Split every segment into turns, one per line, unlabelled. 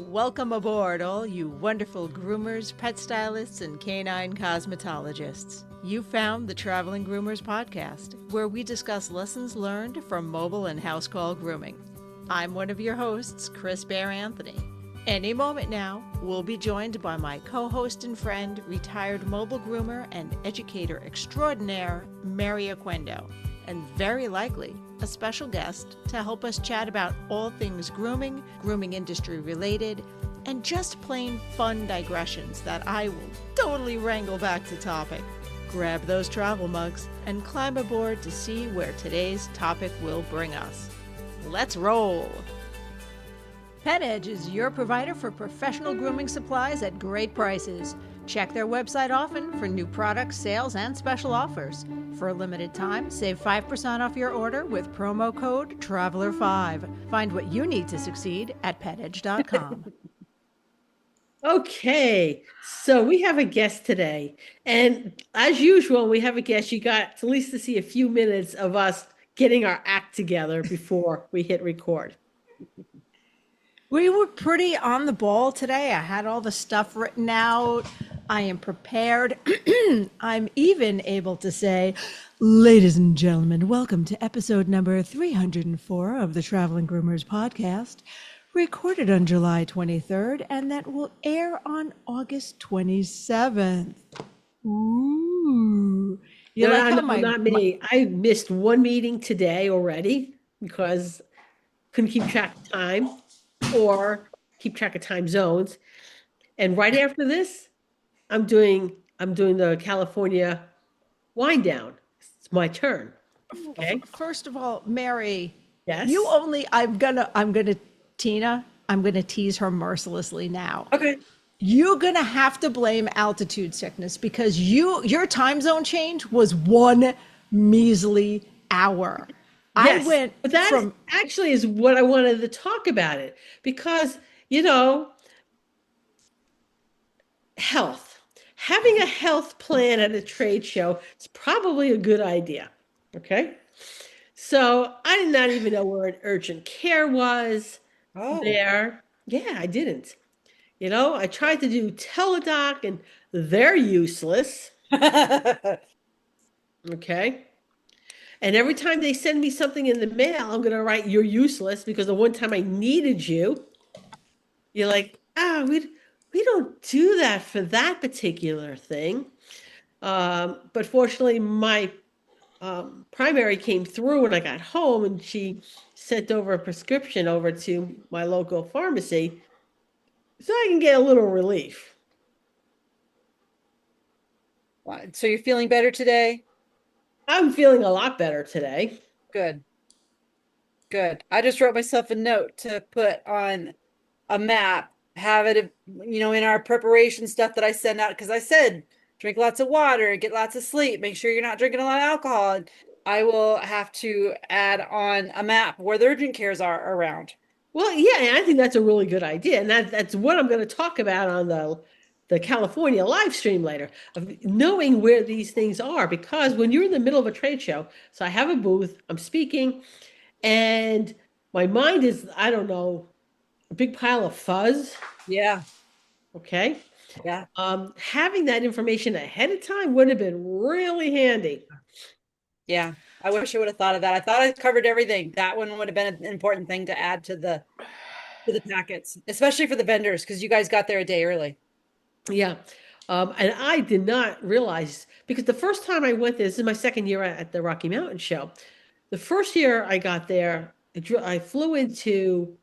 Welcome aboard, all you wonderful groomers, pet stylists, and canine cosmetologists. You found the Traveling Groomers Podcast, where we discuss lessons learned from mobile and house call grooming. I'm one of your hosts, Chris Bear Anthony. Any moment now, we'll be joined by my co-host and friend, retired mobile groomer and educator extraordinaire, Mary Oquendo, and very likely a special guest to help us chat about all things grooming, grooming industry related, and just plain fun digressions that I will totally wrangle back to topic. Grab those travel mugs and climb aboard to see where today's topic will bring us. Let's roll! Pet Edge is your provider for professional grooming supplies at great prices. Check their website often for new products, sales, and special offers. For a limited time, save 5% off your order with promo code TRAVELER5. Find what you need to succeed at petedge.com.
Okay, so we have a guest today. And as usual, we have a guest. You got at least to see a few minutes of us getting our act together before we hit record.
We were pretty on the ball today. I had all the stuff written out. I am prepared. I'm even able to say, ladies and gentlemen, welcome to episode number 304 of the Traveling Groomers Podcast, recorded on July 23rd, and that will air on August 27th. Ooh.
Not me. I missed one meeting today already because couldn't keep track of time or keep track of time zones. And right after this, I'm doing the California wind down. It's my turn. Okay.
First of all, Mary,
Yes.
I'm gonna tease her mercilessly now.
Okay.
You're gonna have to blame altitude sickness because your time zone change was one measly hour.
Yes,
I went
but that actually is what I wanted to talk about it because, health. Having a health plan at a trade show is probably a good idea. Okay. So I did not even know where an urgent care was there. Yeah, I didn't. I tried to do Teledoc and they're useless. Okay. And every time they send me something in the mail, I'm going to write, you're useless, because the one time I needed you, you're like, we don't do that for that particular thing. But fortunately, my primary came through when I got home, and she sent over a prescription over to my local pharmacy so I can get a little relief.
So you're feeling better today?
I'm feeling a lot better today.
Good. I just wrote myself a note to put on a map, have it, in our preparation stuff that I send out. Because I said, drink lots of water, get lots of sleep, make sure you're not drinking a lot of alcohol. And I will have to add on a map where the urgent cares are around.
Well, yeah, and I think that's a really good idea. And that's what I'm going to talk about on the California live stream later, of knowing where these things are, because when you're in the middle of a trade show, so I have a booth, I'm speaking, and my mind is, I don't know, a big pile of fuzz.
Yeah.
Okay.
Yeah.
Having that information ahead of time would have been really handy.
Yeah. I wish I would have thought of that. I thought I covered everything. That one would have been an important thing to add to the packets, especially for the vendors, because you guys got there a day early.
Yeah. And I did not realize, because the first time I went there, this is my second year at the Rocky Mountain show. The first year I got there, I flew into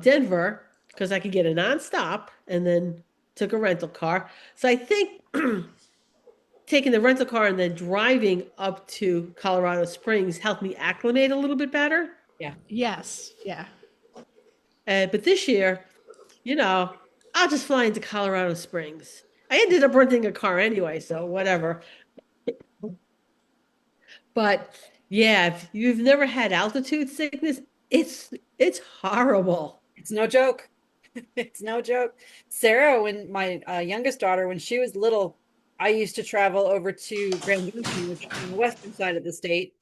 Denver because I could get a nonstop, and then took a rental car. So I think taking the rental car and then driving up to Colorado Springs helped me acclimate a little bit better.
Yeah.
Yes. Yeah.
But this year, I'll just fly into Colorado Springs. I ended up renting a car anyway, so whatever. But yeah, if you've never had altitude sickness, it's horrible.
It's no joke. It's no joke. Sarah, when my youngest daughter, when she was little, I used to travel over to Grand Junction, which is on the western side of the state,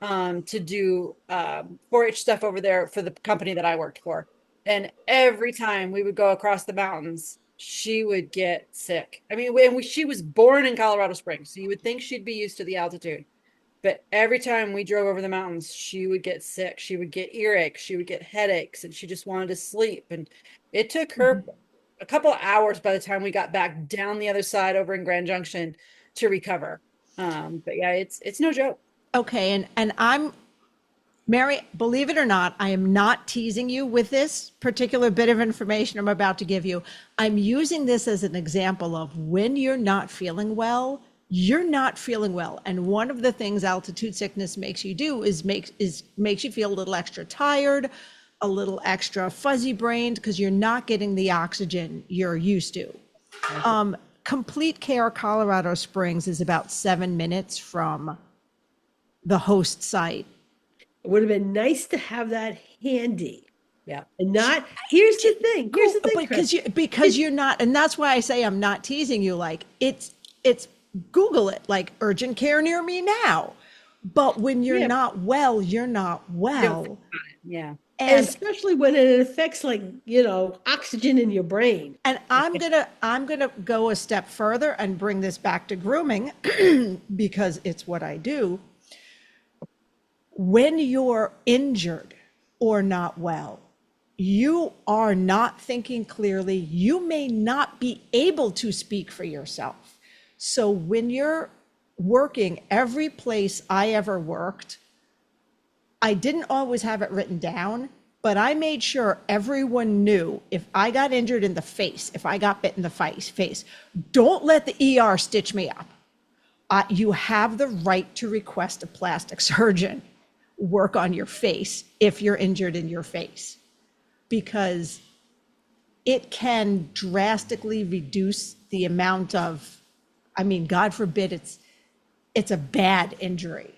to do 4-H stuff over there for the company that I worked for. And every time we would go across the mountains, she would get sick. I mean, she was born in Colorado Springs, so you would think she'd be used to the altitude. But every time we drove over the mountains, she would get sick. She would get earaches. She would get headaches, and she just wanted to sleep. And it took her a couple of hours by the time we got back down the other side over in Grand Junction to recover. But yeah, it's no joke.
Okay, and I'm Mary, believe it or not, I am not teasing you with this particular bit of information I'm about to give you. I'm using this as an example of when you're not feeling well, you're not feeling well. And one of the things altitude sickness makes you do is makes you feel a little extra tired, a little extra fuzzy brained, because you're not getting the oxygen you're used to. Complete Care Colorado Springs is about 7 minutes from the host site.
It would have been nice to have that handy.
Yeah.
And not, here's the thing,
because you're not, and that's why I say I'm not teasing you. Like it's Google it, like urgent care near me now. But when you're not well, you're not well.
Yeah.
And especially when it affects oxygen in your brain.
And I'm gonna go a step further and bring this back to grooming because it's what I do. When you're injured or not well, you are not thinking clearly. You may not be able to speak for yourself. So when you're working, every place I ever worked, I didn't always have it written down, but I made sure everyone knew if I got injured in the face, if I got bit in the face, don't let the ER stitch me up. You have the right to request a plastic surgeon work on your face if you're injured in your face, because it can drastically reduce the amount of, God forbid it's a bad injury.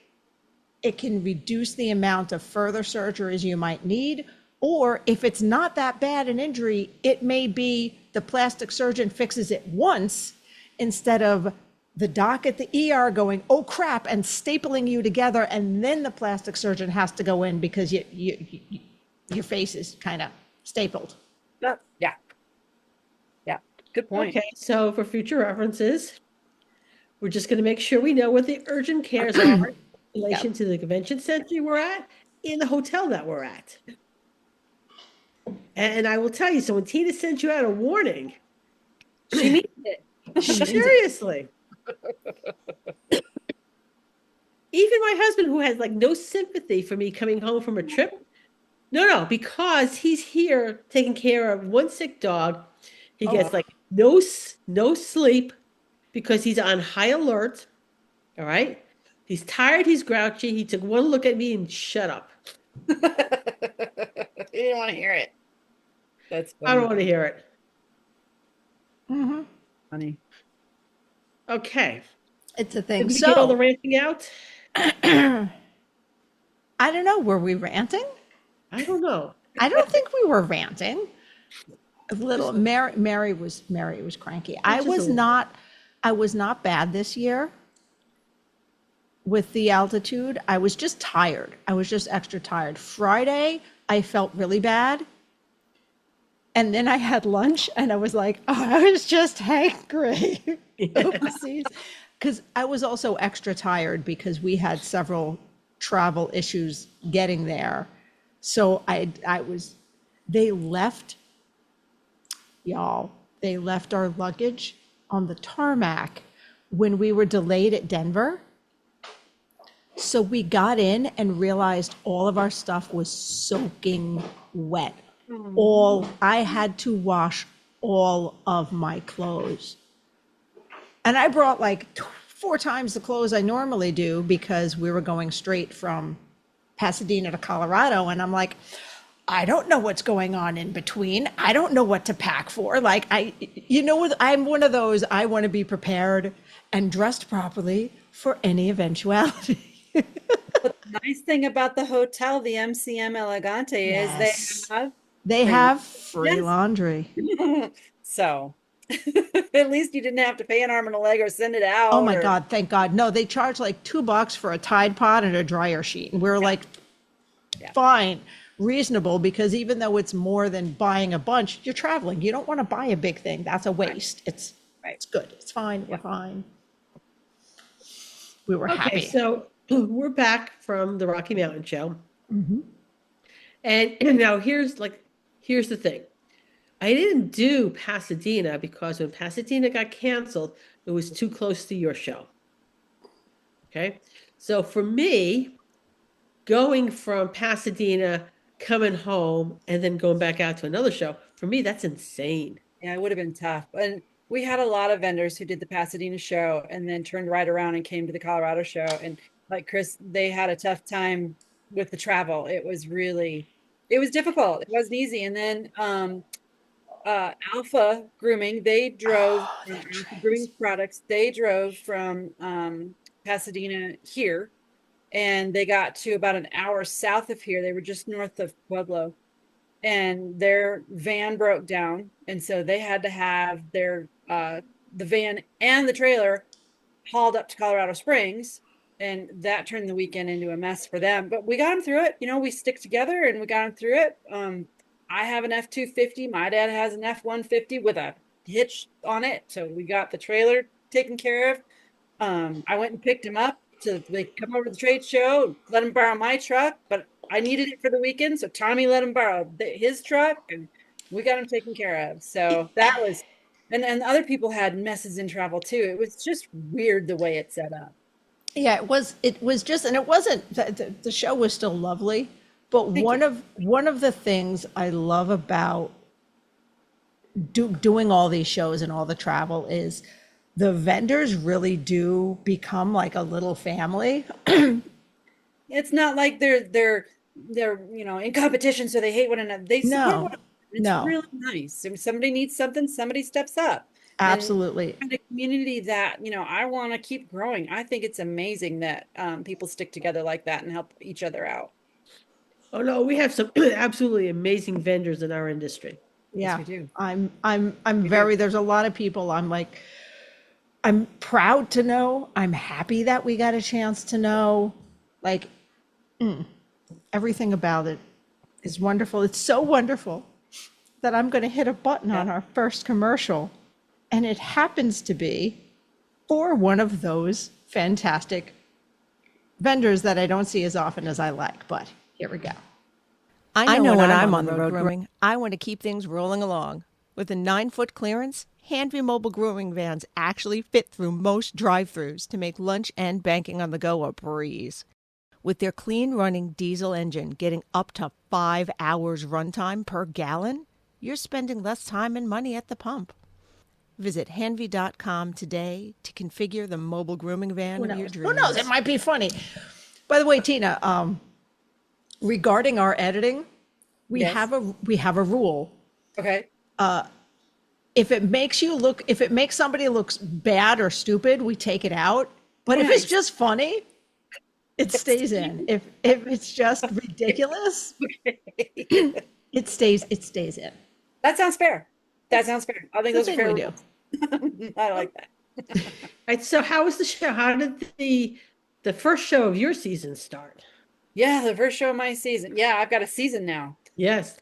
It can reduce the amount of further surgeries you might need, or if it's not that bad an injury, it may be the plastic surgeon fixes it once instead of the doc at the ER going, oh crap, and stapling you together, and then the plastic surgeon has to go in because your face is kind of stapled.
Yeah. Good point.
Okay, so for future references, we're just going to make sure we know what the urgent cares are in relation to the convention center we're at and the hotel that we're at. And I will tell you, so when Tina sent you out a warning, she means it. Seriously. Even my husband, who has no sympathy for me coming home from a trip, no, because he's here taking care of one sick dog, he gets no sleep because he's on high alert. All right, he's tired, he's grouchy. He took one look at me and shut up.
You didn't want to hear it. That's funny.
I don't want to hear it.
Mm-hmm.
Funny.
Okay.
It's a thing.
Did we get all the ranting out?
I don't know. Were we ranting?
I don't know.
I don't think we were ranting. A little. Mary was cranky. I was not bad this year with the altitude. I was just tired. I was just extra tired. Friday, I felt really bad. And then I had lunch and I was like, oh, I was just hangry. Oopsies. Because I was also extra tired because we had several travel issues getting there. So they left our luggage on the tarmac when we were delayed at Denver. So we got in and realized all of our stuff was soaking wet. I had to wash all of my clothes. And I brought 4 times the clothes I normally do because we were going straight from Pasadena to Colorado. And I'm like, I don't know what's going on in between. I don't know what to pack for. I'm one of those, I want to be prepared and dressed properly for any eventuality.
But the nice thing about the hotel, the MCM Elegante, is
they have free laundry.
So at least you didn't have to pay an arm and a leg or send it out.
Oh my God, thank God. No, they charge $2 for a Tide Pod and a dryer sheet. And we're fine. reasonable, because even though it's more than buying a bunch, you're traveling. You don't want to buy a big thing. That's a waste. It's good. It's fine. We're fine. We were happy.
So we're back from the Rocky Mountain Show. And now here's the thing. I didn't do Pasadena because when Pasadena got canceled, it was too close to your show. Okay. So for me, going from Pasadena, coming home, and then going back out to another show, for me, that's insane.
Yeah, it would have been tough. And we had a lot of vendors who did the Pasadena show and then turned right around and came to the Colorado show. And like Chris, they had a tough time with the travel. It was difficult. It wasn't easy. And then Alpha Grooming, they drove grooming products. They drove from Pasadena here, and they got to about an hour south of here. They were just north of Pueblo, and their van broke down, and so they had to have their the van and the trailer hauled up to Colorado Springs, and that turned the weekend into a mess for them. But we got them through it. We stick together, and we got them through it. I have an F-250. My dad has an F-150 with a hitch on it, so we got the trailer taken care of. I went and picked him up to come over to the trade show, let him borrow my truck, but I needed it for the weekend, so Tommy let him borrow his truck, and we got him taken care of. So that was, and other people had messes in travel too. It was just weird the way it's set up.
Yeah, it was just, and it wasn't, the show was still lovely, but one of the things I love about doing all these shows and all the travel is the vendors really do become like a little family.
It's not like they're in competition, so they hate one another. They support one another. It's really nice. If somebody needs something, somebody steps up.
Absolutely.
And a community that, I want to keep growing. I think it's amazing that people stick together like that and help each other out.
Oh no, we have some absolutely amazing vendors in our industry.
Yeah,
yes, we do.
There's a lot of people I'm proud to know. I'm happy that we got a chance to know. Everything about it is wonderful. It's so wonderful that I'm going to hit a button on our first commercial, and it happens to be for one of those fantastic vendors that I don't see as often as I like, but here we go.
I know when I'm on the road grooming, I want to keep things rolling along. With a 9-foot clearance, Handview mobile grooming vans actually fit through most drive-thrus to make lunch and banking on the go a breeze. With their clean-running diesel engine getting up to 5 hours runtime per gallon, you're spending less time and money at the pump. Visit Handview.com today to configure the mobile grooming van of your dreams.
Who knows? It might be funny. By the way, Tina, regarding our editing, we have a rule.
Okay.
If it makes somebody looks bad or stupid, we take it out. But if it's just funny, it stays in. If it's just ridiculous, it stays in.
That sounds fair. I think those are fair.
We do.
I like that.
All right, so how was the show? How did the first show of your season start?
Yeah, the first show of my season. Yeah, I've got a season now.
Yes.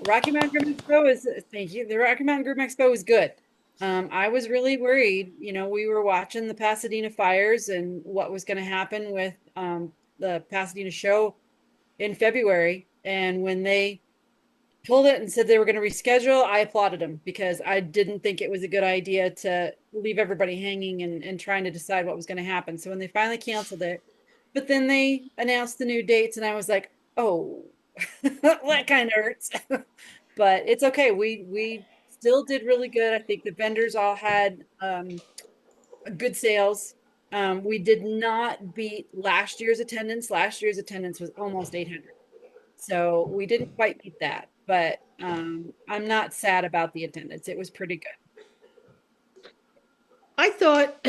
Rocky Mountain Groom Expo thank you. The Rocky Mountain Groom Expo was good. I was really worried. We were watching the Pasadena fires and what was going to happen with the Pasadena show in February. And when they pulled it and said they were going to reschedule, I applauded them because I didn't think it was a good idea to leave everybody hanging and trying to decide what was going to happen. So when they finally canceled it, but then they announced the new dates and I was like, oh, that kind of hurts. But it's okay. We still did really good. I think the vendors all had good sales. We did not beat last year's attendance. Last year's attendance was almost 800. So we didn't quite beat that, but I'm not sad about the attendance. It was pretty good.
I thought,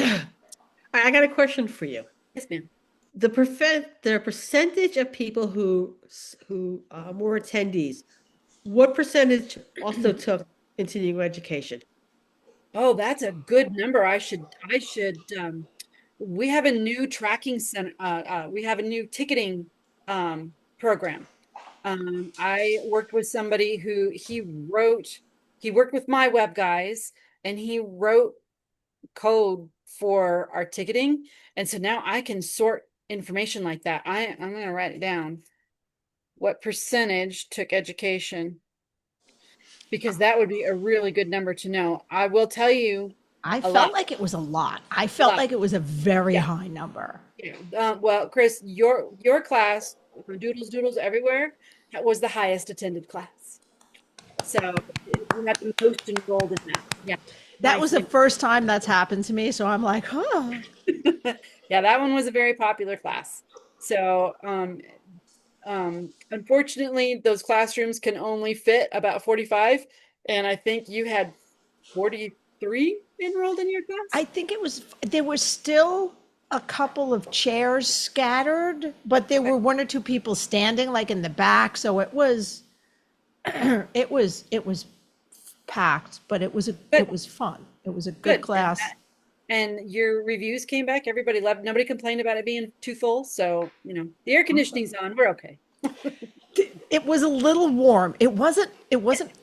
I got a question for you.
Yes, ma'am.
The percentage of people who were attendees, what percentage also took continuing education?
Oh, that's a good number. I should. We have a new tracking center. We have a new ticketing program, I worked with somebody who he worked with my web guys and he wrote code for our ticketing. And so now I can sort information like that. I'm going to write it down. What percentage took education? Because that would be a really good number to know. I will tell you.
I felt like it was a lot. I felt like it was a very high number.
Yeah. Well, Chris, your class, doodles everywhere, that was the highest attended class. So you had the most enrolled in that. Yeah.
That was the first time that's happened to me. So I'm like, huh.
Yeah, that one was a very popular class. So unfortunately, those classrooms can only fit about 45. And I think you had 43 enrolled in your class?
I think there was still a couple of chairs scattered, but there were one or two people standing like in the back. So it was, it was packed, but it was fun. It was a good class.
And your reviews came back. Everybody loved. Nobody complained about it being too full. So, the air conditioning's on. We're okay.
It was a little warm. It wasn't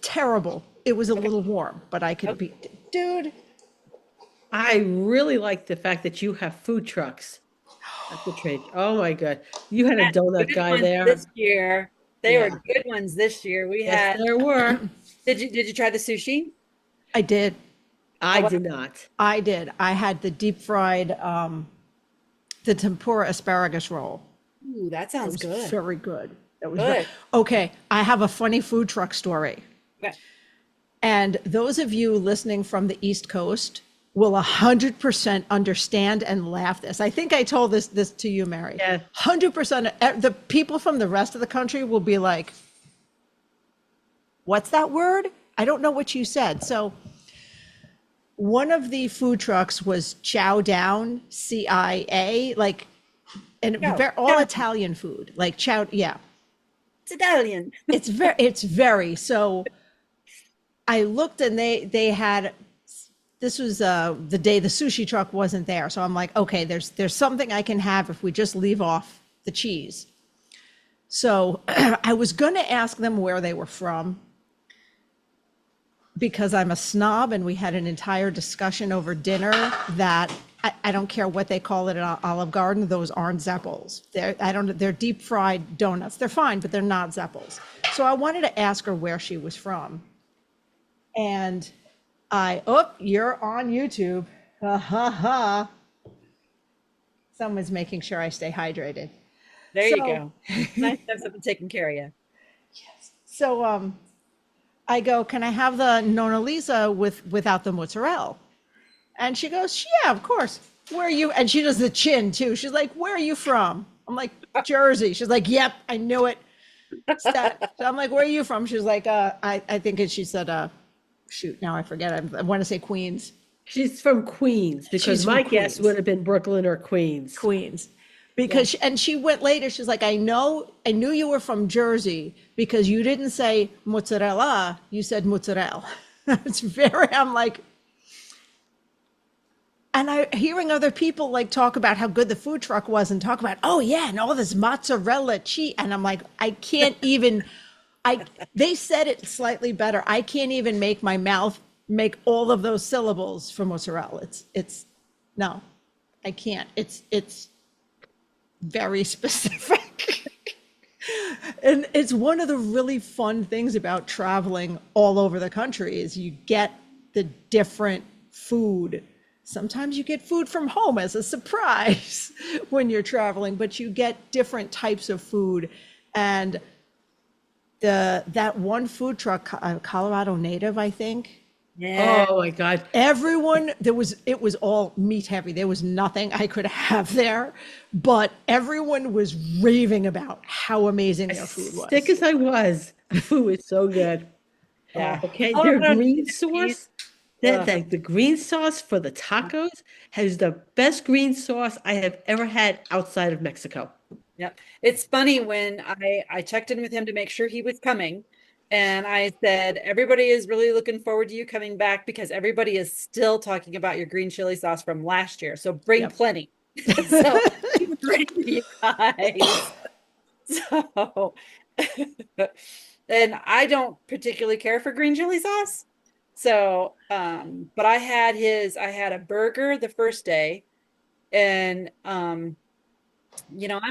terrible. It was a little warm, but I could be, dude.
I really like the fact that you have food trucks at the trade. Oh my God. You had a donut guy there.
This year. They were good ones this year.
There were.
Did you try the sushi?
I did.
I did not.
I did. I had the deep fried, the tempura asparagus roll.
Ooh, that sounds good.
Very good. That was good. Okay. I have a funny food truck story.
Okay.
And those of you listening from the East Coast will 100% understand and laugh this. I think I told this to you, Mary.
Yeah.
100%. The people from the rest of the country will be like, what's that word? I don't know what you said. So one of the food trucks was Chow Down, CIA, all Italian food, like chow. Yeah.
It's Italian.
It's very, so I looked and they had, this was the day the sushi truck wasn't there. So I'm like, okay, there's something I can have if we just leave off the cheese. So I was going to ask them where they were from because I'm a snob and we had an entire discussion over dinner that I don't care what they call it at Olive Garden. Those aren't Zeppels. They're deep fried donuts. They're fine, but they're not Zeppels. So I wanted to ask her where she was from. And you're on YouTube. Ha ha ha. Someone's making sure I stay hydrated.
There you go. Nice to have something taking care of you.
Yes. So I go, can I have the Nona Lisa without the mozzarella? And she goes, yeah, of course. Where are you? And she does the chin too. She's like, where are you from? I'm like, Jersey. She's like, yep, I knew it. So I'm like, where are you from? She's like, I think she said, shoot, now I forget. I want to say Queens.
She's from Queens because my guess would have been Brooklyn or Queens.
Because and she went later. She's like, I knew you were from Jersey because you didn't say mozzarella, you said mozzarella. I'm like, and I hearing other people like talk about how good the food truck was and talk about, oh yeah, and all this mozzarella cheese, and I'm like, I can't even. They said it slightly better. I can't even make my mouth make all of those syllables for mozzarella. No, I can't. It's very specific. And it's one of the really fun things about traveling all over the country is you get the different food. Sometimes you get food from home as a surprise when you're traveling, but you get different types of food. And that one food truck, Colorado Native, I think.
Yeah.
Oh my God.
Everyone, it was all meat heavy. There was nothing I could have there, but everyone was raving about how amazing their food was.
Sick as I was, the food was so good.
Yeah.
Okay, their green sauce, the green sauce for the tacos has the best green sauce I have ever had outside of Mexico.
Yep. It's funny when I checked in with him to make sure he was coming. And I said, everybody is really looking forward to you coming back because everybody is still talking about your green chili sauce from last year. So bring plenty. So bring you guys. So And I don't particularly care for green chili sauce. So, but I had a burger the first day, and I'm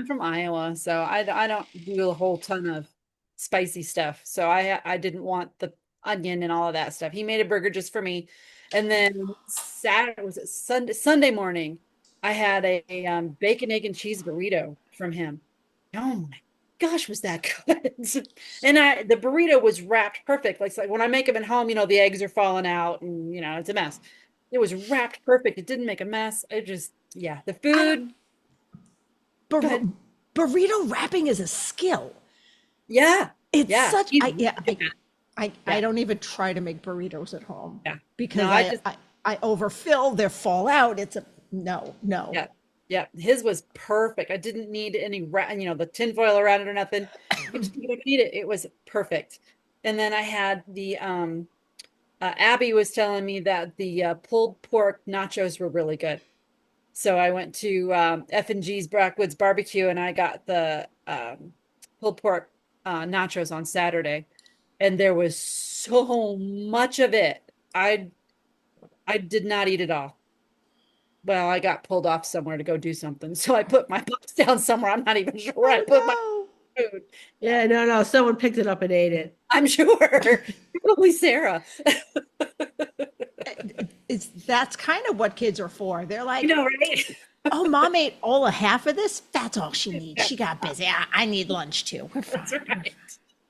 from Iowa, so I don't do a whole ton of spicy stuff. So I didn't want the onion and all of that stuff. He made a burger just for me. And then Sunday morning, I had a bacon, egg, and cheese burrito from him. Oh my gosh, was that good? And the burrito was wrapped perfect. Like when I make them at home, the eggs are falling out and it's a mess. It was wrapped perfect. It didn't make a mess. The food.
Burrito wrapping is a skill.
Yeah.
It's such I don't even try to make burritos at home.
Yeah.
Because I overfill, they fall out. It's a no.
Yeah. Yeah. His was perfect. I didn't need any the tinfoil around it or nothing. You don't need it. It was perfect. And then I had the Abby was telling me that the pulled pork nachos were really good. So I went to F&G's Brackwoods Barbecue, and I got the pulled pork nachos on Saturday, and there was so much of it. I did not eat it all. Well, I got pulled off somewhere to go do something, so I put my box down somewhere. I'm not even sure where I put my food.
Yeah, no, someone picked it up and ate it.
I'm sure. Probably Sarah.
That's kind of what kids are for. They're like,
right?
Oh, mom ate all of half of this. That's all she needs. She got busy. I need lunch too.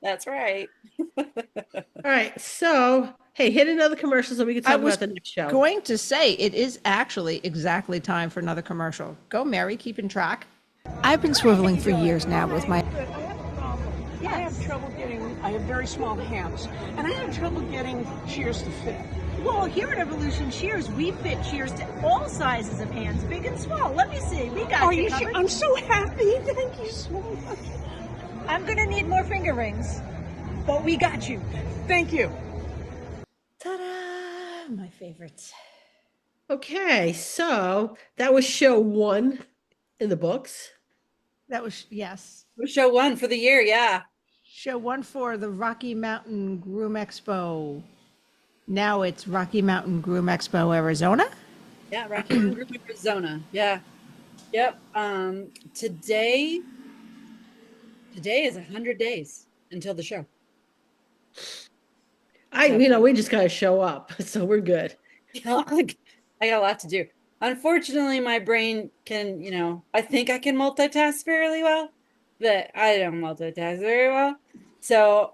That's right.
All right. So, hey, hit another commercial so we can talk about the next show.
Going to say it is actually exactly time for another commercial. Go, Mary, keeping track. I've been swiveling for years now with my.
I have very small hands, and I have trouble getting shears to fit.
Well, here at Evolution Shears, we fit shears to all sizes of hands, big and small. Let me see. We got you covered.
I'm so happy. Thank you so much.
I'm going to need more finger rings, but we got you.
Thank you.
Ta-da! My favorites.
Okay, so that was show 1 in the books.
That was, yes.
Show 1 for the year, yeah.
Show 1 for the Rocky Mountain Groom Expo. Now it's Rocky Mountain Groom Expo, Arizona?
Yeah, Rocky Mountain Groom Arizona. Yeah. Yep. Today is 100 days until the show.
We just got to show up, so we're good.
I got a lot to do. Unfortunately, my brain can, I think I can multitask fairly well, but I don't multitask very well. So,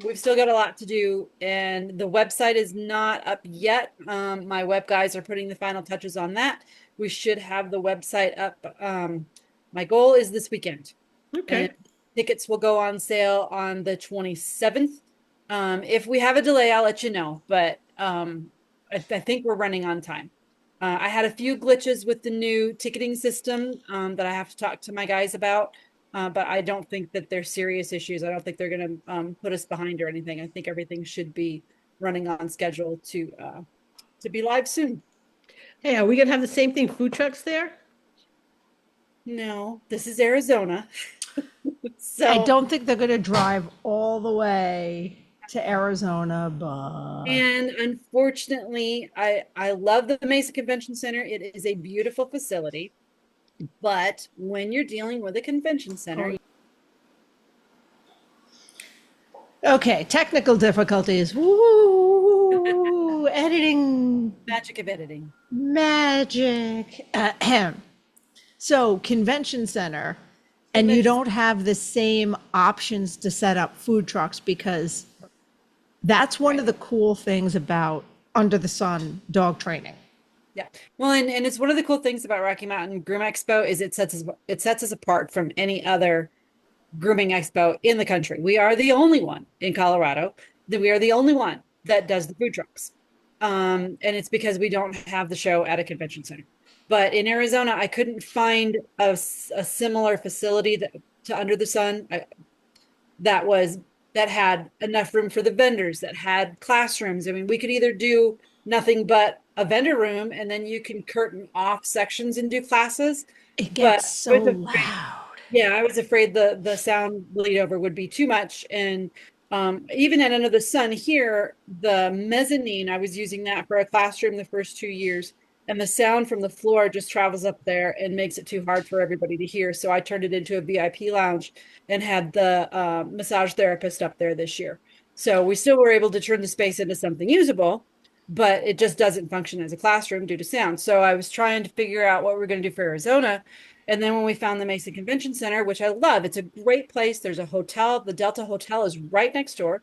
we've still got a lot to do, and the website is not up yet. My web guys are putting the final touches on that. We should have the website up. My goal is this weekend.
Okay.
And tickets will go on sale on the 27th. If we have a delay, I'll let you know, but I think we're running on time. I had a few glitches with the new ticketing system that I have to talk to my guys about. But I don't think that they're serious issues. I don't think they're going to put us behind or anything. I think everything should be running on schedule to be live soon.
Hey, are we going to have the same thing, food trucks there?
No, this is Arizona. So
I don't think they're going to drive all the way to Arizona, but.
And unfortunately, I love the Mesa Convention Center. It is a beautiful facility. But when you're dealing with a convention center.
Okay, technical difficulties. Woo! Editing.
Magic of editing.
Magic. So, convention center, and you don't have the same options to set up food trucks because that's one of the cool things about Under the Sun dog training.
Yeah. Well, and it's one of the cool things about Rocky Mountain Groom Expo is it sets us apart from any other grooming expo in the country. We are the only one in Colorado. We are the only one that does the food trucks. And it's because we don't have the show at a convention center. But in Arizona, I couldn't find a similar facility to Under the Sun that had enough room for the vendors, that had classrooms. I mean, we could either do nothing but a vendor room, and then you can curtain off sections and do classes.
It gets so loud.
Yeah, I was afraid the sound bleed over would be too much. And even at Under the Sun here, the mezzanine, I was using that for a classroom the first 2 years. And the sound from the floor just travels up there and makes it too hard for everybody to hear. So I turned it into a VIP lounge and had the massage therapist up there this year. So we still were able to turn the space into something usable, but it just doesn't function as a classroom due to sound. So I was trying to figure out what we're going to do for Arizona. And then when we found the Mesa Convention Center, which I love, it's a great place. There's a hotel. The Delta Hotel is right next door.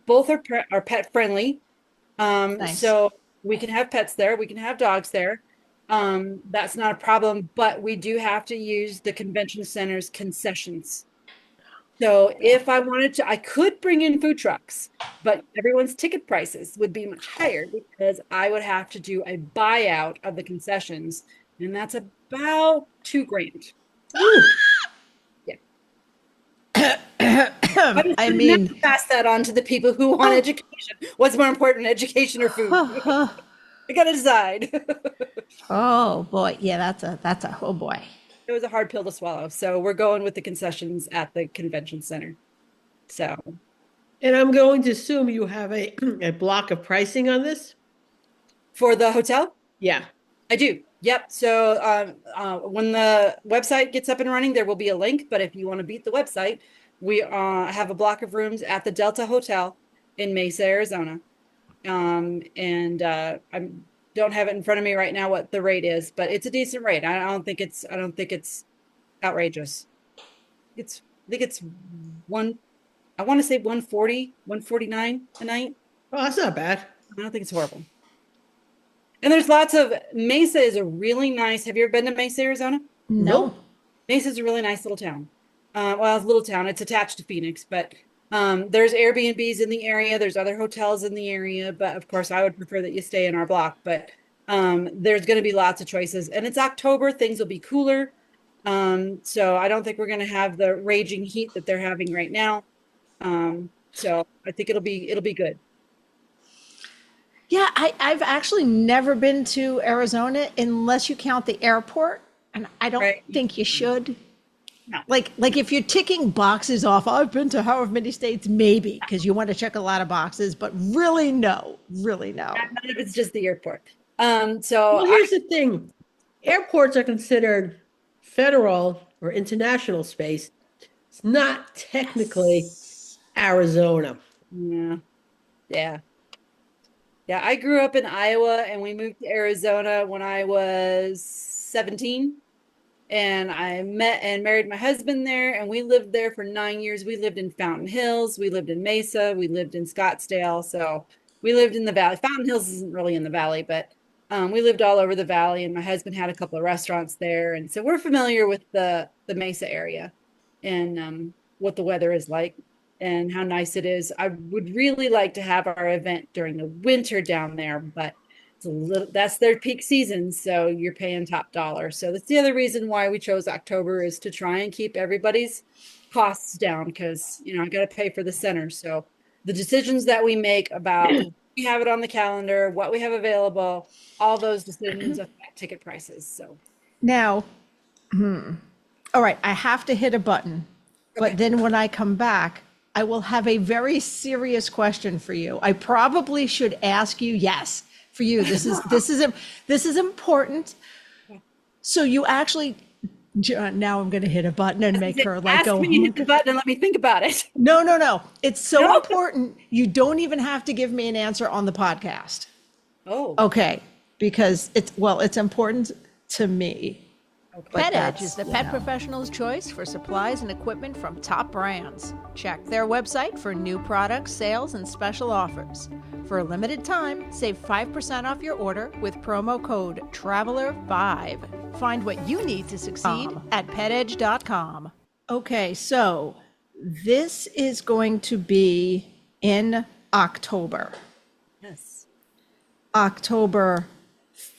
Both are pet friendly.
Nice.
So we can have pets there. We can have dogs there. That's not a problem, but we do have to use the convention center's concessions. So if I wanted to, I could bring in food trucks, but everyone's ticket prices would be much higher because I would have to do a buyout of the concessions, and that's about $2,000. Yeah.
I mean,
pass that on to the people who want education. What's more important, education or food? I gotta decide.
oh boy, yeah, that's a oh boy.
It was a hard pill to swallow. So we're going with the concessions at the convention center. So,
And I'm going to assume you have a block of pricing on this?
for the hotel,
Yeah.
I do. Yep. So when the website gets up and running, there will be a link. But if you want to beat the website, we have a block of rooms at the Delta Hotel in Mesa, Arizona. I don't have it in front of me right now what the rate is, but it's a decent rate. I don't think it's outrageous. I think it's I want to say 140, 149 a night.
Oh, that's not bad.
I don't think it's horrible. And there's lots of, Mesa is a really nice, have you ever been to Mesa, Arizona?
No.
Mesa is a really nice little town. Well, it's a little town. It's attached to Phoenix, but there's Airbnbs in the area. There's other hotels in the area, but of course I would prefer that you stay in our block, but there's going to be lots of choices, and it's October. Things will be cooler. So I don't think we're going to have the raging heat that they're having right now. So I think it'll be good.
Yeah, I've actually never been to Arizona unless you count the airport, and I don't think you should.
No.
Like if you're ticking boxes off, I've been to however many states, maybe, because you want to check a lot of boxes, but really no.
Not if it's just the airport.
Well, here's the thing. Airports are considered federal or international space. It's not technically Arizona.
Yeah. I grew up in Iowa and we moved to Arizona when I was 17. And I met and married my husband there, and we lived there for 9 years. We lived in Fountain Hills, we lived in Mesa, we lived in Scottsdale. So we lived in the valley. Fountain Hills isn't really in the valley, but we lived all over the valley, and my husband had a couple of restaurants there. And so we're familiar with the Mesa area and what the weather is like and how nice it is. I would really like to have our event during the winter down there, but that's their peak season, so you're paying top dollar. So that's the other reason why we chose October, is to try and keep everybody's costs down, because I got to pay for the center. So the decisions that we make about we have it on the calendar, what we have available, all those decisions affect ticket prices. So
now, all right, I have to hit a button, but then when I come back, I will have a very serious question for you. I probably should ask you, yes. For you, this is important. So you actually, now I'm going to hit a button and make her like go.
Hit the button and let me think about it.
No. It's so important. You don't even have to give me an answer on the podcast.
Oh,
okay, because it's important to me. Pet Edge is the pet professional's choice for supplies and equipment from top brands. Check their website for new products, sales, and special offers. For a limited time, save 5% off your order with promo code TRAVELER5. Find what you need to succeed at petedge.com. Okay, so this is going to be in October.
yes.
October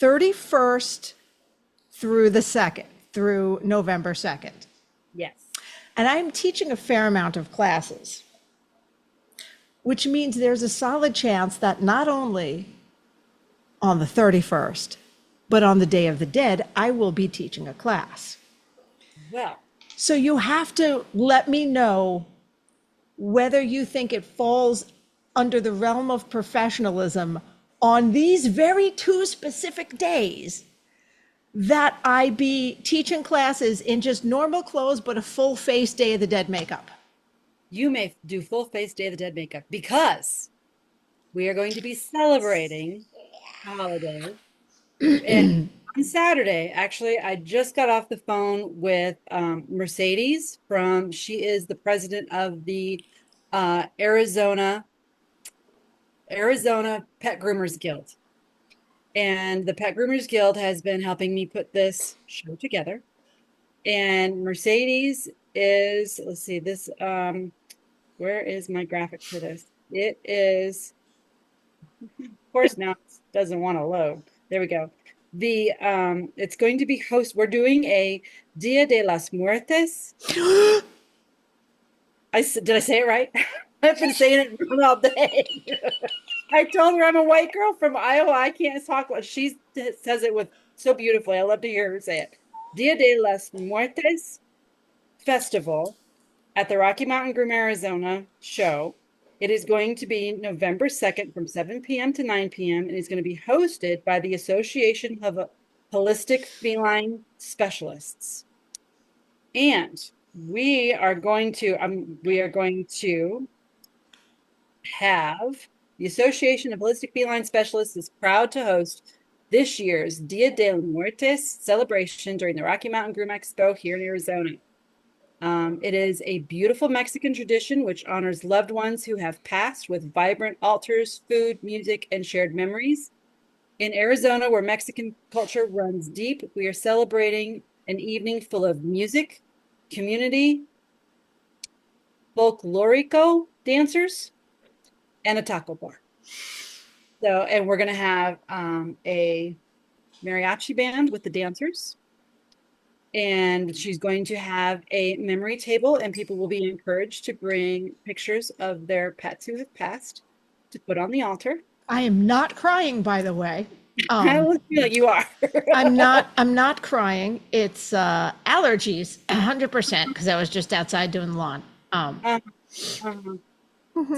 31st through the 2nd, through November 2nd.
Yes.
And I'm teaching a fair amount of classes, which means there's a solid chance that not only on the 31st, but on the Day of the Dead, I will be teaching a class.
Well,
So you have to let me know whether you think it falls under the realm of professionalism on these very two specific days that I be teaching classes in just normal clothes, but a full face Day of the Dead makeup.
You may do full face Day of the Dead makeup because we are going to be celebrating holiday. And on Saturday, actually, I just got off the phone with Mercedes she is the president of the Arizona Pet Groomers Guild. And the Pet Groomers Guild has been helping me put this show together. And Mercedes is, let's see, this, where is my graphic for this? It is, of course, now it doesn't want to load. There we go. It's going to be we're doing a Dia de las Muertes. Did I say it right? I've been saying it all day. I told her I'm a white girl from Iowa. I can't talk. She says it so beautifully. I love to hear her say it. Dia de las Muertes Festival at the Rocky Mountain Groom Arizona show. It is going to be November 2nd from 7 p.m. to 9 p.m. and it's going to be hosted by the Association of Holistic Feline Specialists. And we are going to have the Association of Holistic Feline Specialists is proud to host this year's Dia de Muertes celebration during the Rocky Mountain Groom Expo here in Arizona. It is a beautiful Mexican tradition which honors loved ones who have passed with vibrant altars, food, music, and shared memories. In Arizona, where Mexican culture runs deep, we are celebrating an evening full of music, community, folklorico dancers, and a taco bar. And we're going to have a mariachi band with the dancers. And she's going to have a memory table, and people will be encouraged to bring pictures of their pets who have passed to put on the altar.
I am not crying, by the way.
I don't feel like you are.
I'm not crying. It's allergies, 100%, because I was just outside doing the lawn.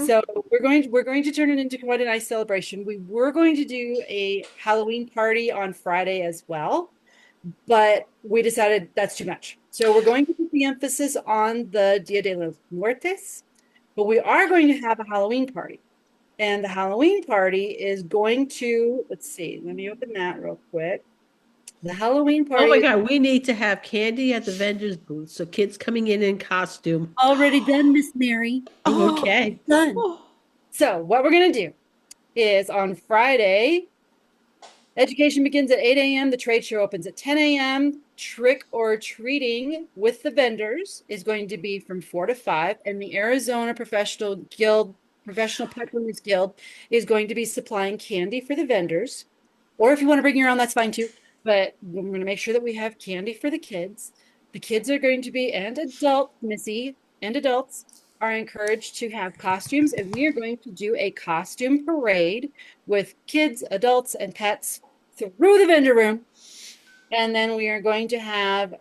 So we're going to turn it into quite a nice celebration. We were going to do a Halloween party on Friday as well, but we decided that's too much. So we're going to put the emphasis on the Dia de los Muertes, but we are going to have a Halloween party. And the Halloween party is going to, let's see, let me open that real quick. The Halloween party.
Oh my God, we need to have candy at the vendor's booth. So kids coming in costume.
Already done, Miss Mary.
Okay.
Done. So what we're going to do is on Friday, education begins at 8 a.m. The trade show opens at 10 a.m. Trick or treating with the vendors is going to be from 4 to 5. And the Arizona Professional Pet Groomers Guild is going to be supplying candy for the vendors. Or if you want to bring your own, that's fine too. But we're going to make sure that we have candy for the kids. The kids are going to be, and adults are encouraged to have costumes. And we are going to do a costume parade with kids, adults, and pets through the vendor room. And then we are going to have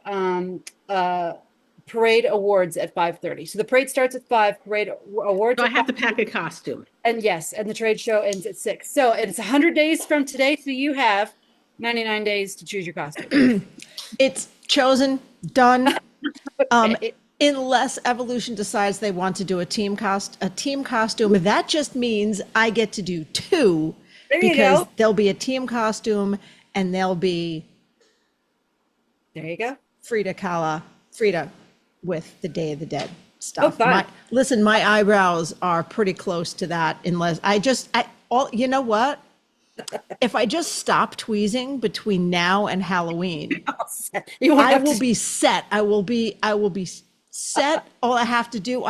parade awards at 5:30. So the parade starts at 5, parade awards.
So I have to pack a costume.
And yes, and the trade show ends at 6. So it's 100 days from today. So you have 99 days to choose your costume.
It's chosen, done.
Okay.
Unless Evolution decides they want to do a team costume, that just means I get to do 2 because there'll be a team costume and there'll be
there you go.
Frida with the Day of the Dead stuff.
Oh, fun.
Listen, my eyebrows are pretty close to that unless you know what? If I just stop tweezing between now and Halloween, I will be set. I will be set. All I have to do,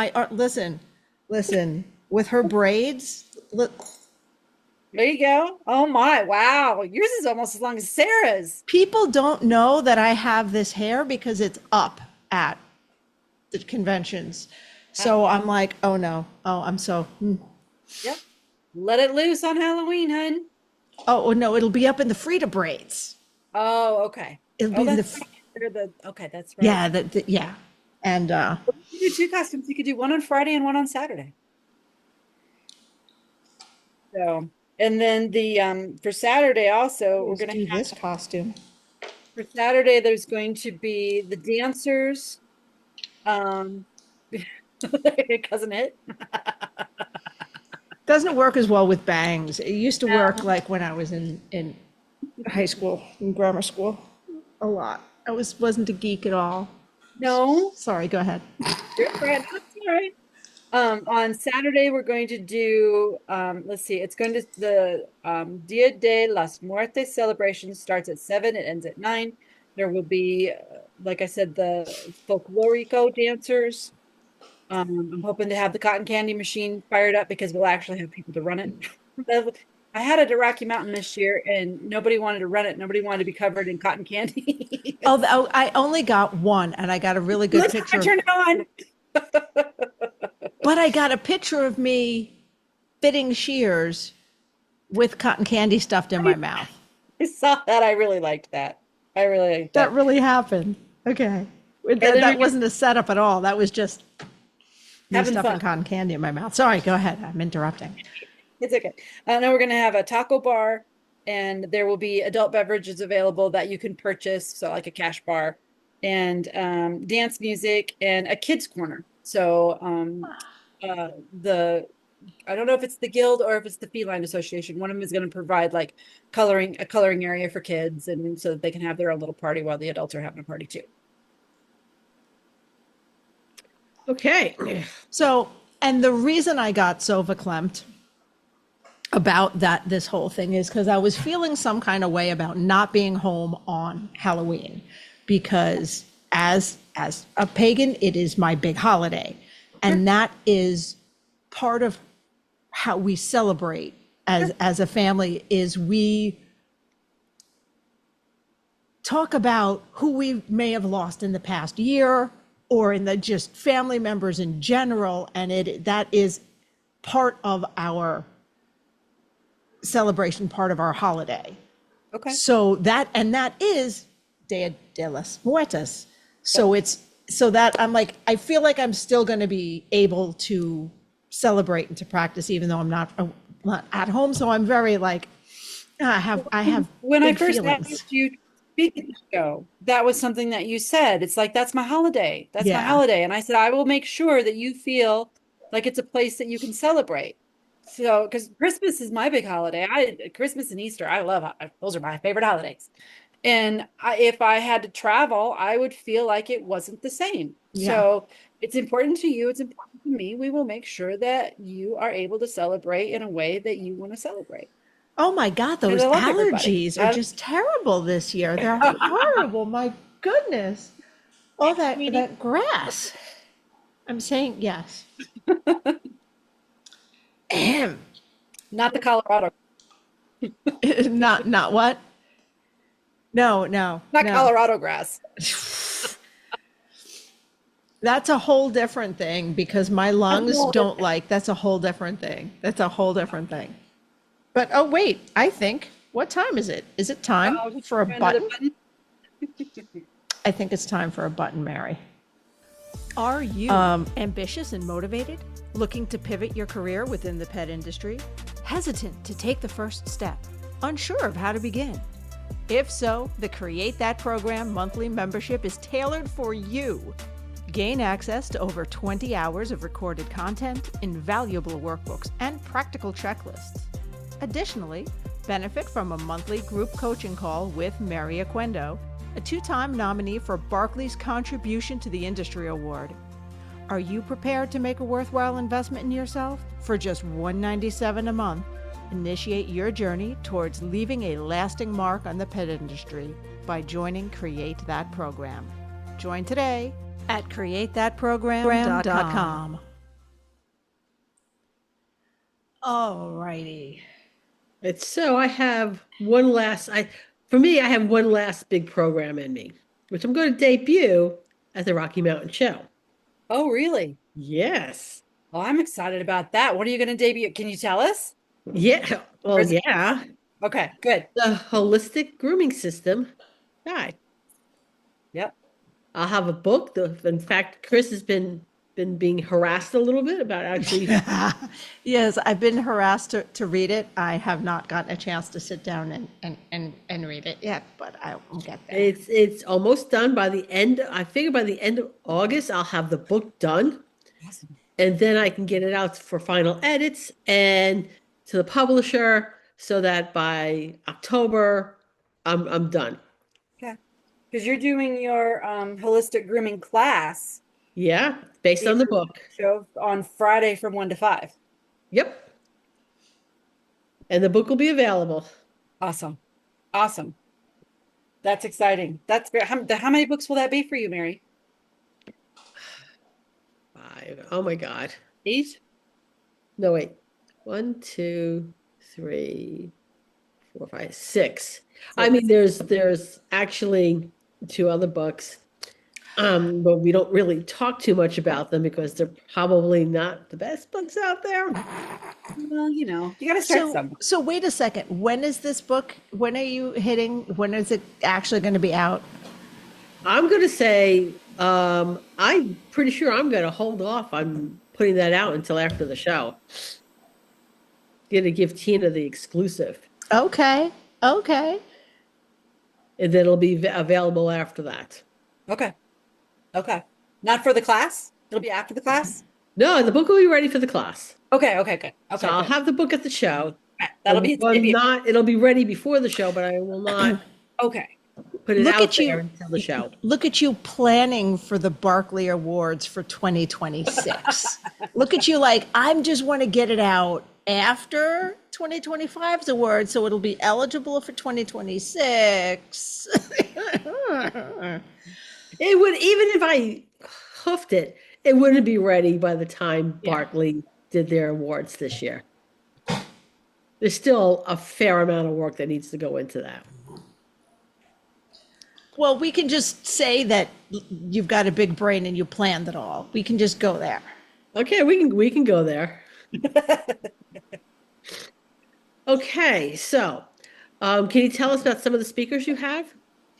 listen, with her braids.
There you go. Oh my, wow. Yours is almost as long as Sarah's.
People don't know that I have this hair because it's up at the conventions. So I'm like, oh no. Oh, I'm so.
Yep. Let it loose on Halloween, hun.
Oh no, it'll be up in the Frida braids.
Oh, okay.
It'll be
okay, that's right.
Yeah, yeah. And
You do 2 costumes. You could do one on Friday and one on Saturday. So, and then the for Saturday also, we're gonna
do
have,
this costume.
for Saturday, there's going to be the dancers. Cousin It.
Doesn't work as well with bangs. It used to work like when I was in high school, in grammar school, a lot. I wasn't a geek at all.
No,
Sorry, go ahead.
you're right. That's all right. On Saturday, we're going to do, let's see, it's going to, the Dia de las Muertes celebration starts at 7, it ends at 9. There will be, like I said, the folklorico dancers. I'm hoping to have the cotton candy machine fired up because we'll actually have people to run it. I had it at Rocky Mountain this year and nobody wanted to run it. Nobody wanted to be covered in cotton candy.
Oh, I only got one, and I got a really good picture.
Turn it on.
But I got a picture of me fitting shears with cotton candy stuffed in my mouth.
I saw that. I really liked that. I really liked that.
That really happened. Okay. That wasn't a setup at all. That was just me
Having
stuffing
fun.
cotton candy in my mouth. Sorry, go ahead. I'm interrupting.
It's okay. Now we're going to have a taco bar, and there will be adult beverages available that you can purchase. So like a cash bar, and dance music, and a kids corner. So I don't know if it's the guild or if it's the Feline Association. One of them is going to provide like a coloring area for kids, and so that they can have their own little party while the adults are having a party too.
Okay.
So, and the reason I got so verklempt about this whole thing is because I was feeling some kind of way about not being home on Halloween, because as a pagan, it is my big holiday. And that is part of how we celebrate as a family, is we talk about who we may have lost in the past year, or in the just family members in general. And that is part of our celebration, part of our holiday.
Okay.
So that is Dia de las Muertos. So that I'm like, I feel like I'm still going to be able to celebrate and to practice, even though I'm not at home. So I'm very like, I have
When I
big
first
feelings.
asked you to speak at the show, that was something that you said. It's like, that's my holiday. That's my
Yeah.
holiday. And I said, I will make sure that you feel like it's a place that you can celebrate. So, because Christmas is my big holiday. Christmas and Easter, I love. Those are my favorite holidays. And if I had to travel, I would feel like it wasn't the same.
Yeah.
So it's important to you. It's important to me. We will make sure that you are able to celebrate in a way that you want to celebrate.
Oh my God, those
I love everybody.
allergies are just terrible this year. They're horrible. My goodness. All that grass. I'm saying yes.
Not the Colorado.
Not what? No.
Not Colorado grass.
That's a whole different thing, because my lungs don't like, that's a whole different thing. That's a whole different thing. But, oh, wait, I think, what time is it? Is it time for a button? I think it's time for a button, Mary.
Are you ambitious and motivated? Looking to pivot your career within the pet industry? Hesitant to take the first step? Unsure of how to begin? If so, the Create That Program monthly membership is tailored for you. Gain access to over 20 hours of recorded content, invaluable workbooks, and practical checklists. Additionally, benefit from a monthly group coaching call with Mary Oquendo, a 2-time nominee for Barclay's Contribution to the Industry Award. Are you prepared to make a worthwhile investment in yourself? For just $197 a month, initiate your journey towards leaving a lasting mark on the pet industry by joining Create That Program. Join today at createthatprogram.com.
All righty.
It's so I have one last, I have one last big program in me, which I'm going to debut at the Rocky Mountain Show.
Oh, really?
Yes.
Oh, I'm excited about that. What are you going to debut? Can you tell us?
Yeah. Well, yeah.
Okay, good.
The holistic grooming system guide.
Yep.
I'll have a book. In fact, Chris has been being harassed a little bit about actually.
Yes, I've been harassed to read it. I have not gotten a chance to sit down and read it yet, but I will get there.
It's almost done by the end. I figure by the end of August, I'll have the book done.
Awesome.
And then I can get it out for final edits and to the publisher so that by October, I'm done.
Okay. Because you're doing your holistic grooming class.
Yeah, based on the book.
Show on Friday from 1 to 5.
Yep. And the book will be available.
Awesome. Awesome. That's exciting. That's great. How many books will that be for you, Mary?
5. Oh my God.
8?
No, wait. 1, 2, 3, 4, 5, 6. I mean, there's actually 2 other books. But we don't really talk too much about them because they're probably not the best books out there.
Well, you got to start somewhere.
So wait a second. When is this book? When are you hitting? When is it actually going to be out?
I'm going to say, I'm pretty sure I'm going to hold off on putting that out until after the show. Going to give Tina the exclusive.
Okay.
And then it'll be available after that.
Okay. Not for the class? It'll be after the class?
No, the book will be ready for the class.
Okay, good. Okay,
so I'll have the book at the show.
That'll be
it'll be ready before the show, but I will not
okay.
Put it out there until the show.
Look at you planning for the Barkley Awards for 2026. Look at you like, I just want to get it out after 2025's awards so it'll be eligible for 2026.
It would, even if I hoofed it, it wouldn't be ready by the time Barkley did their awards this year. There's still a fair amount of work that needs to go into that.
Well, we can just say that you've got a big brain and you planned it all. We can just go there.
Okay, we can go there. Okay, so can you tell us about some of the speakers you have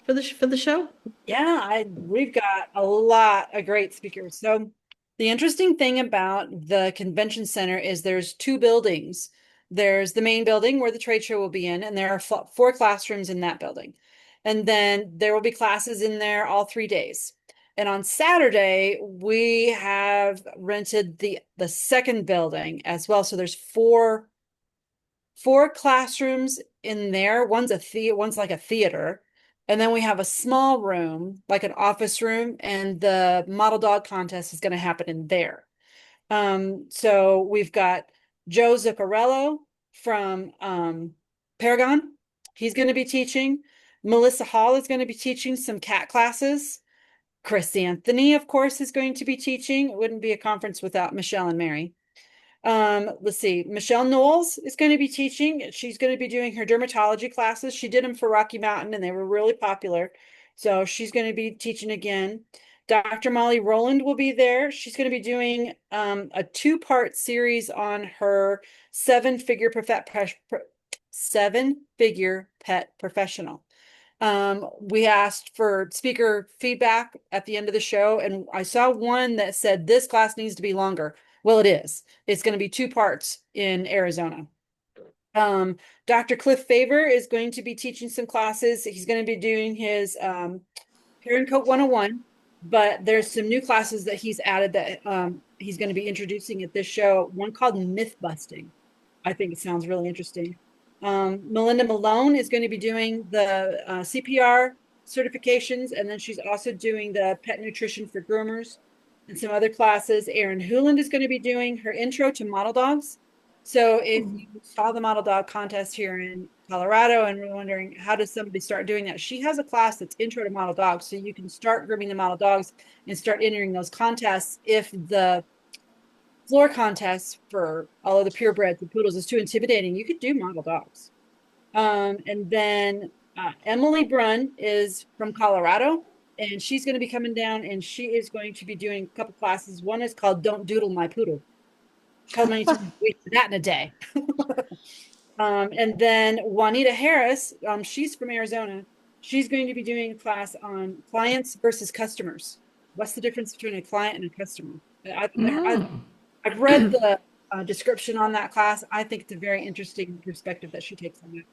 for the show?
Yeah, we've got a lot of great speakers. So the interesting thing about the convention center is there's 2 buildings. There's the main building where the trade show will be in, and there are 4 classrooms in that building. And then there will be classes in there all 3 days. And on Saturday, we have rented the second building as well. So there's four classrooms in there. One's like a theater. And then we have a small room, like an office room, and the model dog contest is going to happen in there. So we've got Joe Zuccarello from Paragon. He's going to be teaching. Melissa Hall is going to be teaching some cat classes. Chris Anthony, of course, is going to be teaching. It wouldn't be a conference without Michelle and Mary. Let's see. Michelle Knowles is going to be teaching. She's going to be doing her dermatology classes. She did them for Rocky Mountain and they were really popular. So she's going to be teaching again. Dr. Molly Rowland will be there. She's going to be doing a 2-part series on her 7-figure pet professional. We asked for speaker feedback at the end of the show, and I saw one that said this class needs to be longer. Well, it is. It's going to be 2 parts in Arizona. Dr. Cliff Favor is going to be teaching some classes. He's going to be doing his Hair and Coat 101, but there's some new classes that he's added that he's going to be introducing at this show. One called Myth Busting. I think it sounds really interesting. Melinda Malone is going to be doing the CPR certifications, and then she's also doing the pet nutrition for groomers and some other classes. Erin Hooland is going to be doing her intro to model dogs. So if you saw the model dog contest here in Colorado and were wondering how does somebody start doing that, she has a class that's intro to model dogs. So you can start grooming the model dogs and start entering those contests. If the floor contests for all of the purebreds and poodles is too intimidating, you could do model dogs. And then Emily Brunn is from Colorado, and she's going to be coming down, and she is going to be doing a couple classes. One is called Don't Doodle My Poodle. How many times we do that in a day? And then Juanita Harris, she's from Arizona. she's going to be doing a class on clients versus customers. What's the difference between a client and a customer? I've read the description on that class. I think it's a very interesting perspective that she takes on it.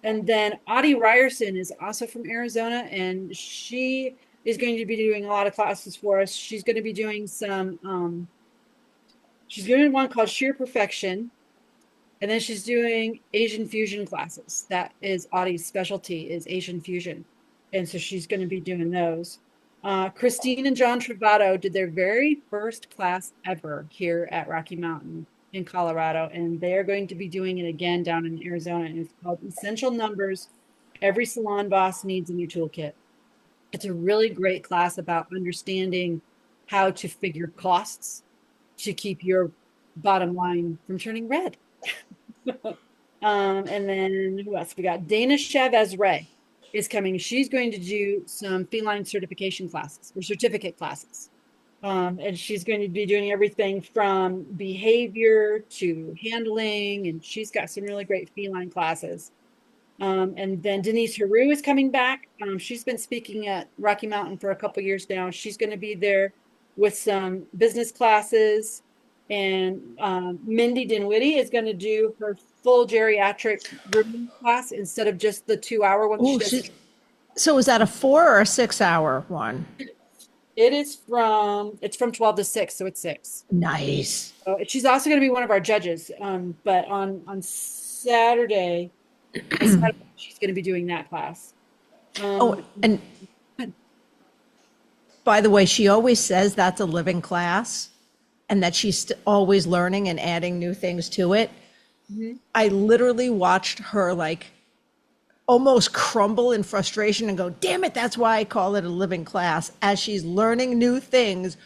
And then Audie Ryerson is also from Arizona, and she is going to be doing a lot of classes for us. She's going to be doing some, she's doing one called Sheer Perfection, and then she's doing Asian fusion classes. That is Audie's specialty, is Asian fusion. And so she's going to be doing those. Christine and John Travato did their very first class ever here at Rocky Mountain in Colorado, and they're going to be doing it again down in Arizona, and it's called Essential Numbers. Every salon boss needs in your toolkit. It's a really great class about understanding how to figure costs to keep your bottom line from turning red. And then who else? We got Dana Chavez Ray is coming. She's going to do some feline certification classes or certificate classes. And she's going to be doing everything from behavior to handling, and she's got some really great feline classes. And then Denise Haru is coming back. She's been speaking at Rocky Mountain for a couple years now. She's going to be there with some business classes. And Mindy Dinwiddie is going to do her full geriatric grooming class instead of just the 2-hour one.
Ooh, so is that a 4 or a 6 hour one?
It's from 12 to 6, so it's 6.
Nice.
So she's also going to be one of our judges. But on Saturday, she's going to be doing that class.
And by the way, she always says that's a living class and that she's always learning and adding new things to it. Mm-hmm. I literally watched her like almost crumble in frustration and go, damn it, that's why I call it a living class, as she's learning new things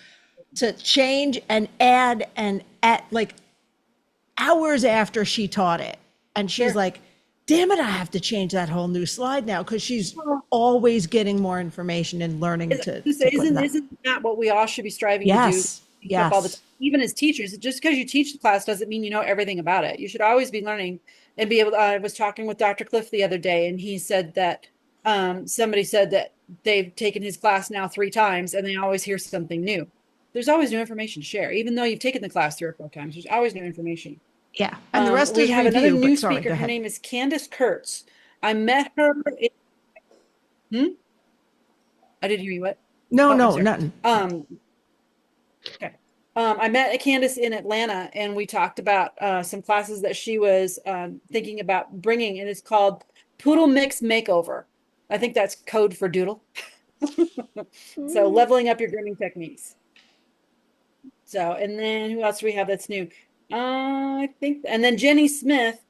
to change and add like hours after she taught it. And she's like, damn it, I have to change that whole new slide now, because she's always getting more information and learning
Isn't that what we all should be striving to do?
Yes.
All the time? Even as teachers, just because you teach the class doesn't mean you know everything about it. You should always be learning and be able to, I was talking with Dr. Cliff the other day, and he said that somebody said that they've taken his class now 3 times and they always hear something new. There's always new information to share. Even though you've taken the class 3 or 4 times, there's always new information.
Yeah. And the rest
we
is
have
review,
another new
sorry,
speaker. Her name is Candace Kurtz. I met her. I didn't hear you. What?
No, nothing.
Okay. I met Candace in Atlanta, and we talked about some classes that she was thinking about bringing, and it's called Poodle Mix Makeover. I think that's code for doodle. So leveling up your grooming techniques. So, and then who else do we have that's new? I think, and then Jenny Smith,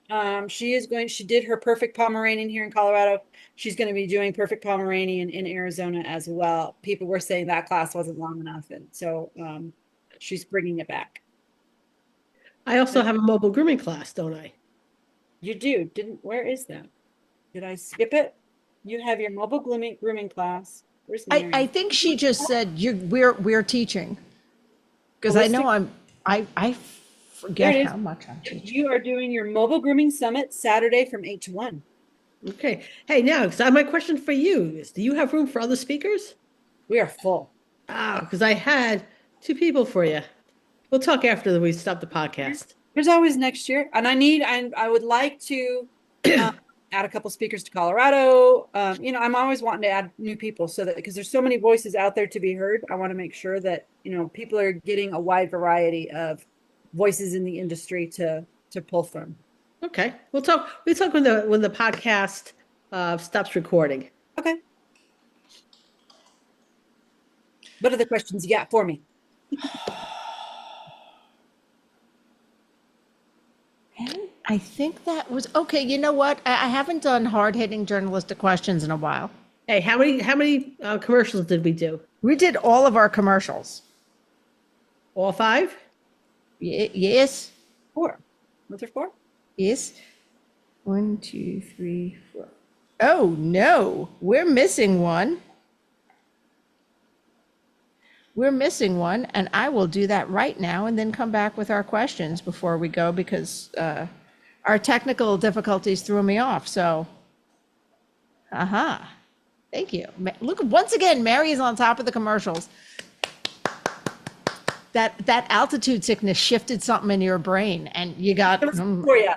she did her Perfect Pomeranian here in Colorado. She's going to be doing Perfect Pomeranian in Arizona as well. People were saying that class wasn't long enough, and so she's bringing it back.
I also have a mobile grooming class, don't I?
You do? Where is that? Did I skip it? You have your mobile grooming class. Where's Mary?
I think she just said we're teaching, because I know I forget how much I'm teaching.
You are doing your mobile grooming summit Saturday from 8 to 1.
Okay. Hey, now, my question for you is, do you have room for other speakers?
We are full.
Because I had 2 people for you. We'll talk after we stop the podcast.
There's always next year. And I would like to add a couple speakers to Colorado. I'm always wanting to add new people, so that, because there's so many voices out there to be heard, I want to make sure that, people are getting a wide variety of voices in the industry to pull from.
Okay. We'll talk when the podcast stops recording.
Okay. What are the questions you got for me?
I think that was okay. You know what? I haven't done hard-hitting journalistic questions in a while.
Hey, how many commercials did we do?
We did all of our commercials.
All 5?
Yes.
4. Was there 4?
Yes. 1, 2, 3, 4. Oh no, we're missing one. We're missing one, and I will do that right now and then come back with our questions before we go, because our technical difficulties threw me off. So,
Thank you. Look, once again, Mary is on top of the commercials. That altitude sickness shifted something in your brain, and you got
For you.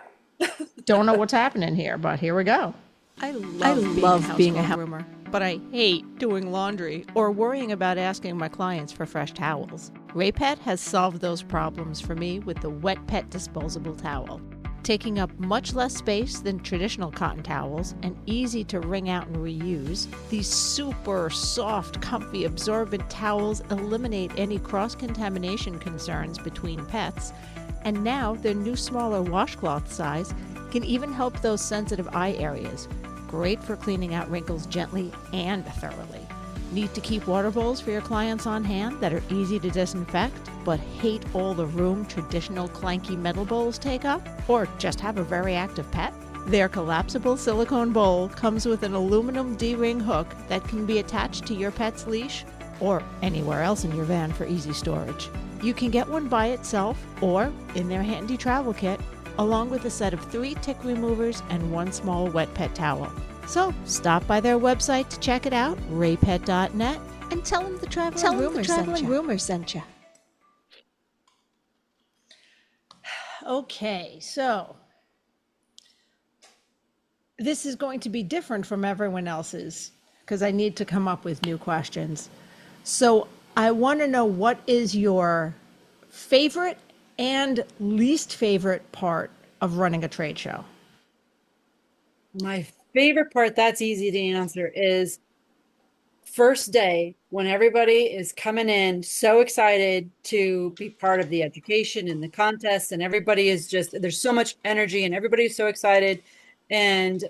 don't know what's happening here, but here we go.
I love being a household groomer, but I hate doing laundry or worrying about asking my clients for fresh towels. Raypet has solved those problems for me with the Wet Pet disposable towel. Taking up much less space than traditional cotton towels and easy to wring out and reuse, these super soft, comfy, absorbent towels eliminate any cross-contamination concerns between pets, and now their new smaller washcloth size can even help those sensitive eye areas. Great for cleaning out wrinkles gently and thoroughly. Need to keep water bowls for your clients on hand that are easy to disinfect, but hate all the room traditional clanky metal bowls take up? Or just have a very active pet? Their collapsible silicone bowl comes with an aluminum D-ring hook that can be attached to your pet's leash or anywhere else in your van for easy storage. You can get one by itself or in their handy travel kit, along with a set of 3 tick removers and 1 small wet pet towel. So stop by their website to check it out, raypet.net, and tell them the Traveling Groomers sent you.
Okay, so this is going to be different from everyone else's because I need to come up with new questions. So I want to know, what is your favorite and least favorite part of running a trade show?
My favorite part, that's easy to answer, is first day when everybody is coming in so excited to be part of the education and the contest, and everybody is just, there's so much energy and everybody's so excited. And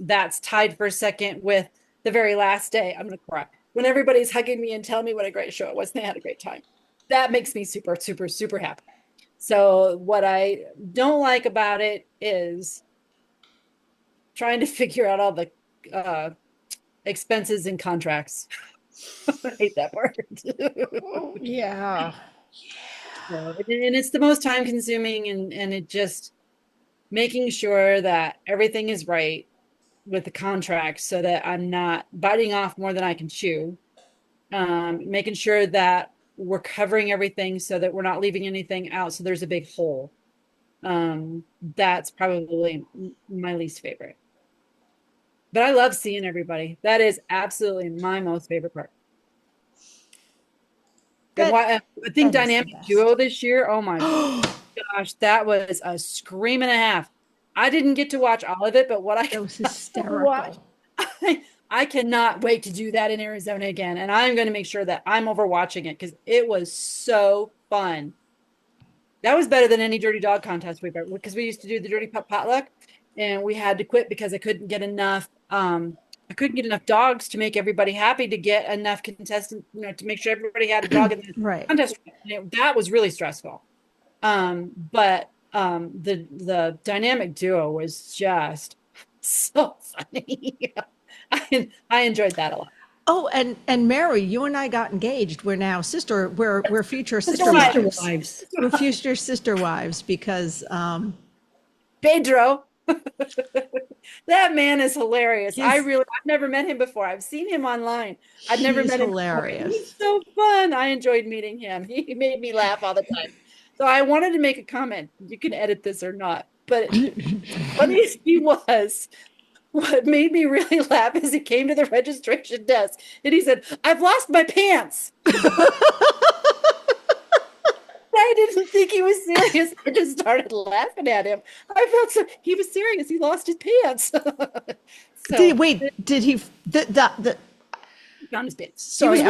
that's tied for a second with the very last day. I'm going to cry when everybody's hugging me and telling me what a great show it was and they had a great time. That makes me super, super, super happy. So what I don't like about it is trying to figure out all the expenses and contracts. I hate that part.
Yeah.
So, and it's the most time consuming, and it just making sure that everything is right with the contracts so that I'm not biting off more than I can chew. Making sure that we're covering everything so that we're not leaving anything out so there's a big hole. That's probably my least favorite. But I love seeing everybody. That is absolutely my most favorite part. I think Dynamic Duo this year, oh my gosh, that was a scream and a half. I didn't get to watch all of it, but what I
was hysterical.
I cannot wait to do that in Arizona again. And I'm going to make sure that I'm overwatching it because it was so fun. That was better than any Dirty Dog contest we've ever, because we used to do the Dirty Pup Potluck and we had to quit because I couldn't get enough dogs to make everybody happy, to get enough contestants, to make sure everybody had a dog in the contest. That was really stressful. But the Dynamic Duo was just so funny. I enjoyed that a lot.
Oh, and Mary, you and I got engaged. We're now we're future sister wives. We're future sister wives because
Pedro. That man is hilarious. I've never met him before. I've seen him online. I've never met him.
Hilarious.
He's so fun. I enjoyed meeting him. He made me laugh all the time. So I wanted to make a comment. You can edit this or not, but funny as he was, what made me really laugh is he came to the registration desk and he said, "I've lost my pants." I didn't think he was serious. I just started laughing at him. I felt he was serious. He lost his pants.
Did he
found his pants?
Sorry,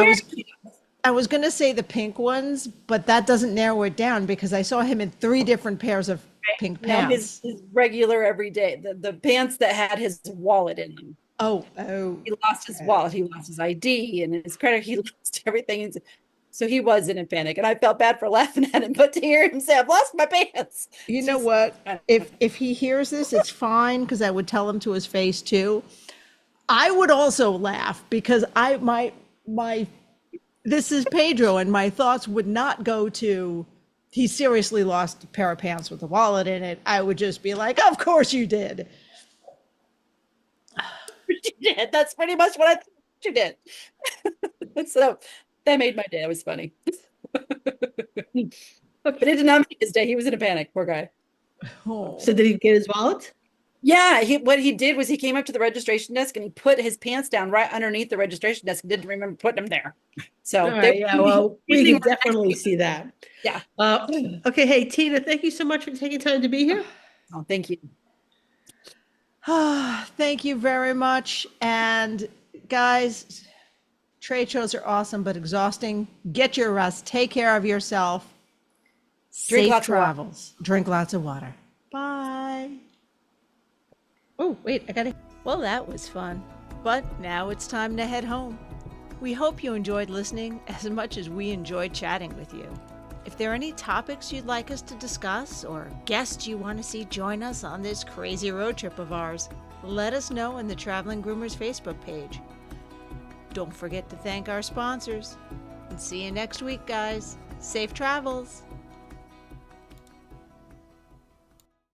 I was going to say the pink ones, but that doesn't narrow it down because I saw him in 3 different pairs of pink pants.
His regular everyday, the pants that had his wallet in them.
Oh.
He lost his wallet. He lost his ID and his credit. He lost everything. So he was in a panic, and I felt bad for laughing at him. But to hear him say, "I've lost my pants,"
you know what? If he hears this, it's fine because I would tell him to his face too. I would also laugh because this is Pedro, and my thoughts would not go to he seriously lost a pair of pants with a wallet in it. I would just be like, "Of course you did."
you did. That's pretty much what I thought you did. So that made my day. It was funny. But it did not make his day. He was in a panic. Poor guy.
So did he get his wallet?
Yeah, what he did was he came up to the registration desk and he put his pants down right underneath the registration desk and didn't remember putting them there. So
All right, yeah, well, we can definitely see that.
Yeah.
Okay, hey, Tina, thank you so much for taking time to be here.
Oh, thank you.
Thank you very much. And guys, trade shows are awesome, but exhausting. Get your rest. Take care of yourself.
Drink
Safe
lots of water.
travels. Drink lots of water. Bye. Oh, wait, I gotta. Well, that was fun. But now it's time to head home. We hope you enjoyed listening as much as we enjoyed chatting with you. If there are any topics you'd like us to discuss or guests you want to see join us on this crazy road trip of ours, let us know in the Traveling Groomers Facebook page. Don't forget to thank our sponsors. And see you next week, guys. Safe travels.